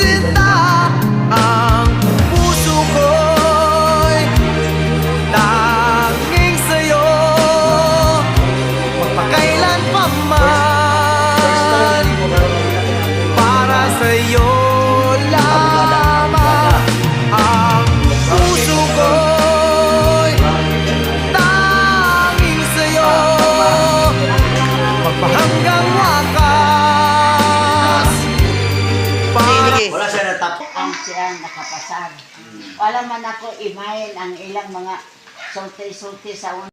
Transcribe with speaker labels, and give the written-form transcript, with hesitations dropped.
Speaker 1: sinta. Ang puso ko'y tanging sa'yo, magpakailan pa man. Para sa'yo lamang. Ang puso ko'y tanging sa'yo, magpahanggang wakas.
Speaker 2: Wala siya natapos.
Speaker 3: Ang siyang nakapasag. Wala man ako imayin ang ilang mga sulti-sulti sa